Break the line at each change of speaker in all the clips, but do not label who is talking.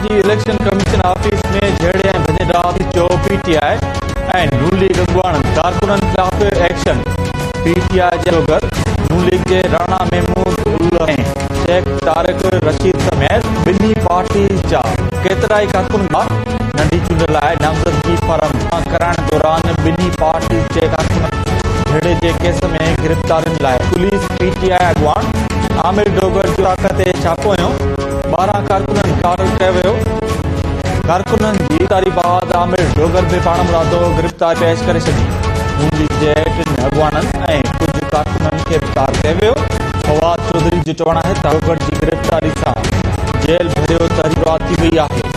जी election commission office में झेड़े ऐं भॼ चयो पीटीआई ऐं नून लीग अॻुवाणनि कारकुननि ख़िलाफ़ एक्शन। पीटीआई जे लोगर नून लीग जे राणा महमूद ऐं शेख तारिक रशीद समेत ॿिन्ही पार्टी जा केतिराई कारकुन नंढी चूंड लाइ नामज़दगी फार्म जमा कराइण दौरान ॿिन्ही पार्टी जे कारकुन झेड़े जे केस में गिरफ़्तारियुनि लाइ पुलिस पीटीआई अॻुवान आमिर डोगर जी ताक़त ते छापो हयो। 12 कारकुननि गिरफ़्तार कयो वियो। कारकुननि जी गिरफ़्तारी बाद आमिर डोगर बि पाण मुरादो गिरफ़्तार पेश करे छॾी। नून लीग जे 3 अॻुवाननि ऐं कुझु कारकुननि खे गिरफ़्तार कयो वियो। फवाद चौधरी जो चवणु आहे त डोगर जी गिरफ़्तारी सां जेल भरियो तहरीर थी वई आहे।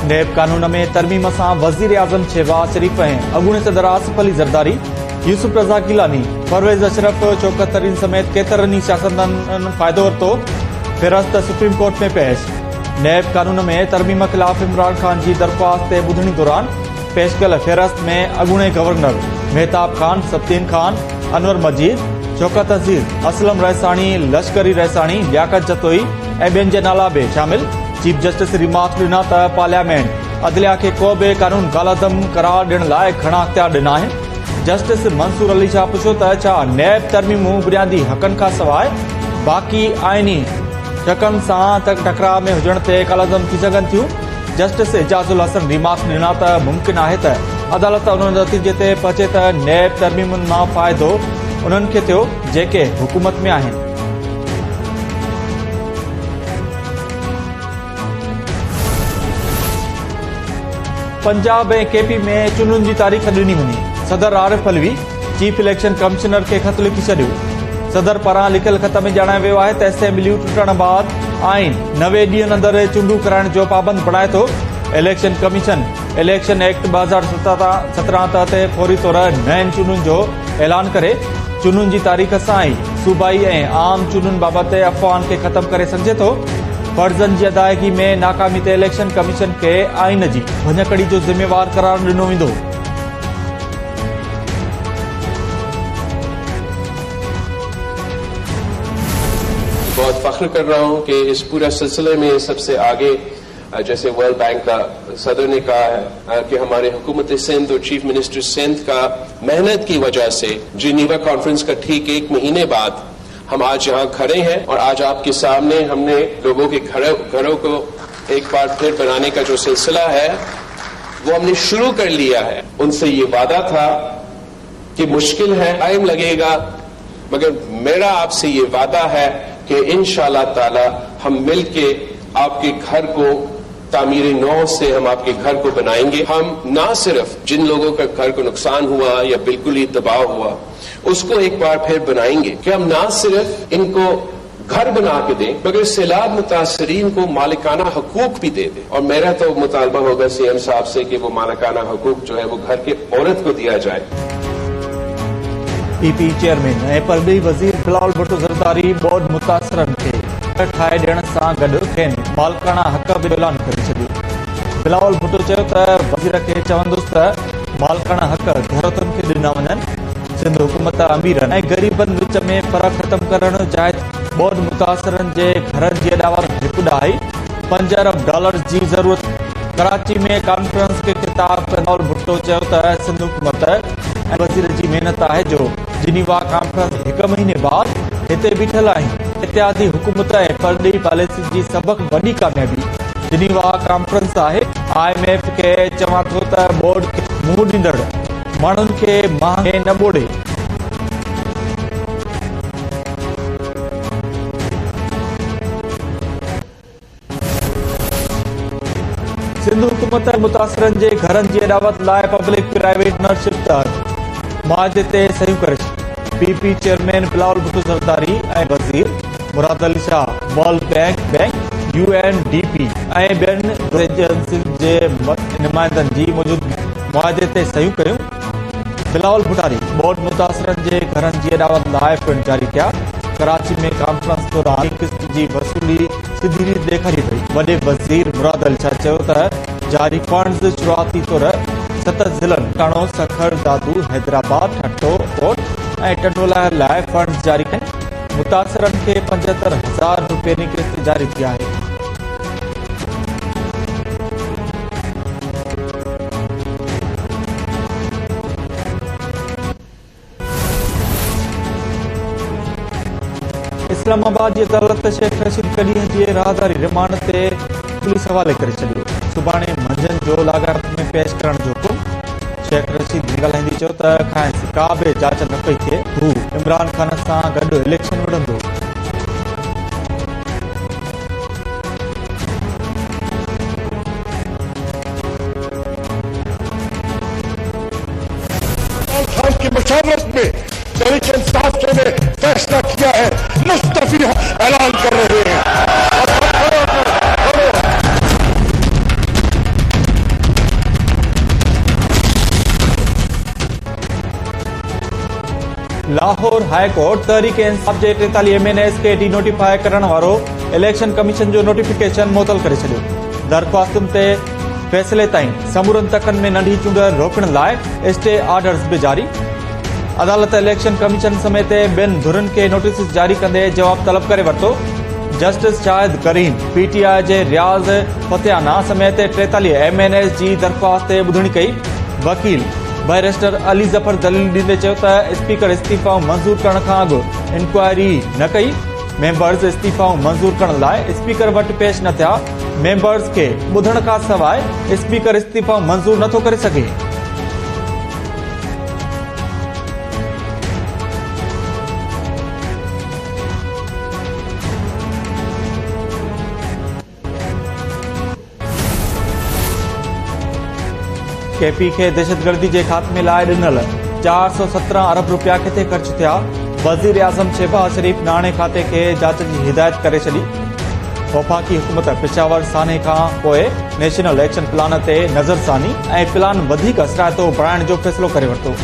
नेब कानून में तरमीम सां वज़ीर आज़म शहबाज शरीफ ऐं अॻूणे सदर आसिफ अली ज़रदारी, यूसुफ रज़ा गिलानी, परवेज़ अशरफ, शौकत तरीन समेत केतिरनि सियासतदाननि फ़ाइदो वरितो। फ़हिरिस्त सुप्रीम कोर्ट में पेश। नेब कानून में तरमीम ख़िलाफ़ इमरान ख़ान जी दरख़्वास्त ते ॿुधणी दौरान पेश कयल फ़हिरिस्त में अॻूणे गवर्नर मेहताब खान, सब्तीन खान, अनवर मजीद, शौकत अज़ीज़, असलम रहसाणी, लश्करी रहसाणी, लियाकत जतोई ऐं ॿियनि जे नाला बि शामिल। चीफ जस्टिस रिमार्क ॾिना त पार्लियामेंट अदलिया खे को बि कानून कालादम करार ॾियण लाइ घणा अख़्तियार ॾिना आहिनि। जस्टिस मंसूर अली शाह पुछियो त छा नेब तरमीमूं बुनियादी हक़नि खां सवाइ बाक़ी आइनी शकनि सां टकराव में हुजण ते कालादम थी सघनि थियूं। जस्टिस एजाज़ुल हसन रिमार्क ॾिना त मुमकिन आहे त अदालत उन नतीजे ते पहुचे त नेब तरमीमुनि मां फ़ाइदो उन्हनि खे थियो जेके हुकूमत में आहिनि। पंजाब ऐं केपी में चूंडुनि जी तारीख़ ॾिनी वञी। सदर Arif Alvi chief election commissioner खे ख़त लिखी छॾियो। सदर पारां लिखियल ख़त में ॼाणायो वियो आहे त असेंबलियूं टुटण बाद आइन 90 ॾींहनि अंदरि चूंडूं कराइण जो पाबंद बणाए थो। इलेक्शन कमीशन इलेक्शन एक्ट 2017 तहत फौरी तौर नयनि चूंडुनि जो ऐलान करे चूंडुनि जी तारीख़ सां ई सूबाई ऐं आम चूंडुनि बाबति अफ़वाहनि खे ख़तमु करे सघिजे थो। फर्ज़नि जी अदायगी में नाकामी ते इलेक्शन कमीशन खे आइन जी भञकड़ी जो ज़िम्मेवार करार ॾिनो वेंदो।
बहुत फख्र कर रहा हूं कि इस पूरा सिलसिले में सबसे आगे जैसे वर्ल्ड बैंक का सदर ने कहा है कि हमारे हुकूमत सिंध और चीफ मिनिस्टर सिंध का मेहनत की वजह से जिनीवा कॉन्फ्रेंस का ठीक 1 महीने बाद हम आज यहाँ खड़े हैं और आज आपके सामने हमने लोगों के घरों को एक बार फिर बनाने का जो सिलसिला है वो हमने शुरू कर लिया है। उनसे ये वादा था कि मुश्किल है, टाइम लगेगा, मगर मेरा आपसे ये वादा है कि इंशाअल्लाह ताला हम मिलके आपके घर को तामीर नौ से हम आपके घर को बनाएंगे। हम ना सिर्फ जिन लोगों का घर को नुकसान हुआ या बिल्कुल ही तबाह हुआ उसको एक बार फिर बनाएंगे कि हम ना सिर्फ इनको घर बना के दें मगर सैलाब मुतासरीन को मालिकाना हकूक भी दे दें। और मेरा तो मुतालबा होगा सीएम साहब से कि वो मालिकाना हकूक जो है वो घर के औरत को दिया जाए।
पीपी चेयरमैन ऐं परॾेही वज़ीर बिलावल भुट्टो ज़रदारी बोर्ड मुतासिरनि खे ठाहे ॾियण सां गॾु खेनि मालिकाना हक़ बि ऐलान करे छॾियो। बिलावल भुट्टो चयो त वज़ीर खे चवंदुसि त मालिकाना हक़ ज़रूरतुनि खे ॾिना वञनि। सिंध हुकूमत अमीरनि ऐं ग़रीबनि विच में फ़र्क़ु ख़तमु करणु चाहे। बोर्ड मुतासिरनि जे घरनि जी अॾावत हिकु ॾहाई $5 अरब जी ज़रूरत। कराची में कॉन्फ्रेंस खे ख़िताब कंदे भुट्टो चयो त सिंध हुकूमत ऐं वज़ीर जी महिनत आहे जो जिनीवा कॉन्फ्रेंस 1 महीने बाद हिते बीठल आहिनि। इत्यादी हुकूमत ऐं परॾेही पॉलिसी जी सभ खां वॾी कामयाबी जिनीवा कॉन्फ्रेंस आहे। IMF खे चवां थो त बोर्ड खे मुंहुं ॾींदड़ माण्हुनि खे महांगे न ॿोड़े। सिंध हुकूमत मुतासिरनि जे घरनि जी अॾावत लाइ पब्लिक प्राइवेट पार्टनरशिप तहत मुआहदे ते सहियूं करे। पीपी चेयरमैन बिलावल भुट्टो ज़रदारी ऐं वज़ीर Murad Ali Shah world bank UNDP ऐं ॿियनि एजेंसियुनि जे नुमाइंदनि जी मौजूदगी मुआहदे ते सहियूं कयूं। बिलावल भुटारी बोर्ड मुतासिरनि जे घरनि जी अॾावत लाइ पिणु जारी कया। कराची में कॉन्फ्रेंस दौरान किस्त जी वसूली सिधी रीत ॾेखारी वई। वॾे वज़ीर मुराद अली शाह चयो त जारी फंड्स शुरूआती तौर 7 ज़िलनि टाणो, सखर, दादू, हैदराबाद, ठट्टो, कोट ऐं टंडोला लाइ फंड्स जारी कनि। मुतासिरनि खे 75,000 रुपयनि जी किस्त जारी थी आहे। इस्लामाबाद जी अदालत शेख रशीद कॾीअ जे राहदारी रिमांड ते पुलिस हवाले करे छॾियो। सुभाणे मंझंदि जो लाॻाप में पेश करण जो हुकुम। शेख रशीद ॻाल्हाईंदी चयो त खांसि का बि जांच न पई थिए। हू इमरान ख़ान सां गॾु इलेक्शन विढ़ंदो।
खान की मुशावरत में तहरीक इंसाफ ने फैसला किया है, मुस्तफी ऐलान कर रहे हैं।
लाहौर हाई कोर्ट तहरीक इंसाफ जे 43 MNS खे डी नोटिफाई करण वारो इलेक्शन कमीशन जो नोटिफिकेशन मुअतल करे छॾियो। दरख़्वास्तुनि ते फ़ैसिले ताईं समूरनि तकनि में नंढी चूंड रोकण लाइ स्टे ऑर्डर्स बि जारी। अदालत इलेक्शन कमीशन समेत ॿियनि धुरनि खे नोटिस जारी कंदे जवाब तलब करे वरितो। जस्टिस शाहिद करीम PTI जे रियाज़ फतेहाना समेत 43 MNS जी दरख़्वास्त ते ॿुधणी कई। वकील बैरिस्टर अली ज़फर दलील ॾींदे चयो त स्पीकर इस्तीफ़ा मंज़ूर करण खां अॻु इंक्वायरी न कई। मेंबर्स इस्तीफ़ा मंज़ूर करण लाइ स्पीकर वटि पेश न थिया। मेंबर्स खे ॿुधण खां सवाइ स्पीकर इस्तीफ़ा मंज़ूर नथो करे सघे। KP खे दहशतगर्दी जे ख़ात्मे लाइ ॾिनल 417 अरब रुपया किथे ख़र्च थिया। वज़ीर आज़म शहबाज शरीफ़ नाणे खाते खे जांच जी हिदायत करे छॾी। वफ़ाक़ी हुकूमत पेशावर सान्हे खां पोइ नेशनल एक्शन प्लान ते नज़रसानी ऐं प्लान वधीक असराइतो बणाइण जो फ़ैसिलो करे वरितो।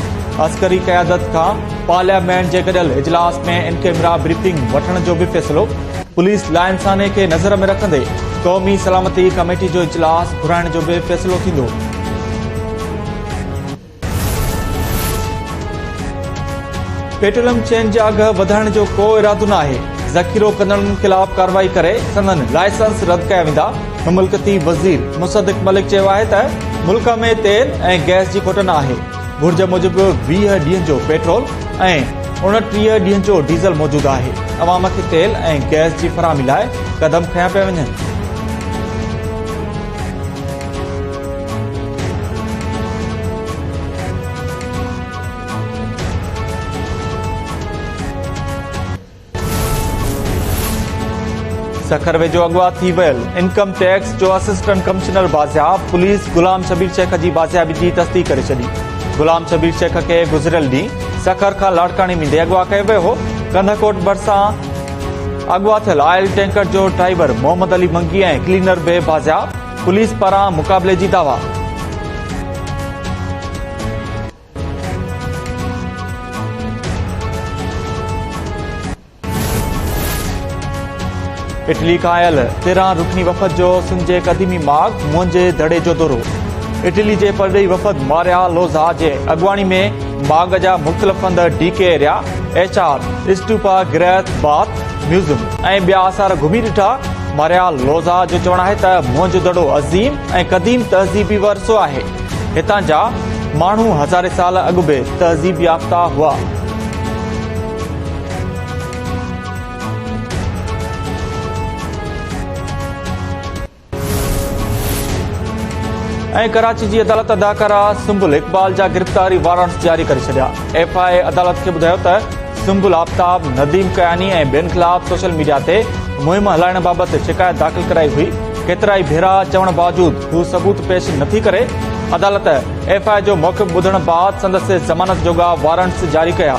अस्करी क़यादत खां पार्लियामेंट जे गॾियल इजलास में इन कैमरा ब्रीफिंग वठण जो बि फ़ैसिलो। पुलिस लाइंसाने खे नज़र में रखंदे क़ौमी सलामती कमेटी जो इजलास घुराइण जो बि फ़ैसिलो थींदो। पेट्रोलियम चेन जा अघ वधाइण जो को इरादो न आहे। ज़ख़ीरो कंदड़नि ख़िलाफ़ कार्रवाई करे संदन लाइसेंस रद्द कया वेंदा। मुमलकती वज़ीर मुसद्दिक़ मलिक चयो आहे त मुल्क में तेल ऐं गैस जी खोट न आहे। घुर्ज मूजिबि 20 ॾींहनि जो पेट्रोल ऐं 29 ॾींहनि जो डीज़ल मौजूदु आहे। अवाम खे तेल ऐं गैस जी फराहमी लाइ क़दम खंया पिया वञनि। सखर वेझो अगवा थी वियल इनकम टैक्स जो असिस्टेंट कमिश्नर बाज़ियाब। पुलिस गुलाम शबीर शेख जी बाज़ियाबी जी तस्दीक़ करे छॾी। गुलाम शबीर शेख खे गुज़िरियल ॾींहुं सखर खां लाड़कानी में अगवा कयो वियो हो। कंधकोट भरिसां अगवा थियल ऑयल टैंकर जो ड्राइवर मोहम्मद अली मंगी ऐं क्लीनर बि बाज़ियाब। पुलिस पारां मुक़ाबले जी दावा। इटली खां आयल 13 रुकनी वफ़द जो सिंध जे क़दीमी माग मुंहिंजे धड़े जो दौरो। इटली जे परॾेही वफ़द मारिया लोज़ा जे अॻुवाणी में माग जा मुख़्तलिफ़ हंध DK एरिया, HR, स्टूपा, गिरैत, बाथ, म्यूज़ियम ऐं ॿिया आसार घुमी ॾिठा। मारिया लोज़ा जो चवणु आहे त मुंहिंजो दड़ो अज़ीम ऐं क़दीम तहज़ीबी वरसो आहे। हितां जा माण्हू हज़ारे साल अॻु बि तहज़ीब याफ़्ता हुआ। ऐं कराची जी अदालत अदाकारा सुंबुल इक़बाल जा गिरफ़्तारी वारंट्स जारी करे छॾिया। FI अदालत खे ॿुधायो त सुंबुल आफ्ताब, नदीम कयानी ऐं ॿियनि ख़िलाफ़ सोशल मीडिया ते मुहिम हलाइण बाबति शिकायत दाख़िल कराई हुई। केतिराई भेरा चवण बावजूद हू सबूत पेश नथी करे। अदालत FI जो मौक़िफ़ ॿुधण बाद संदसि ज़मानत जोगा वारंट्स जारी कया।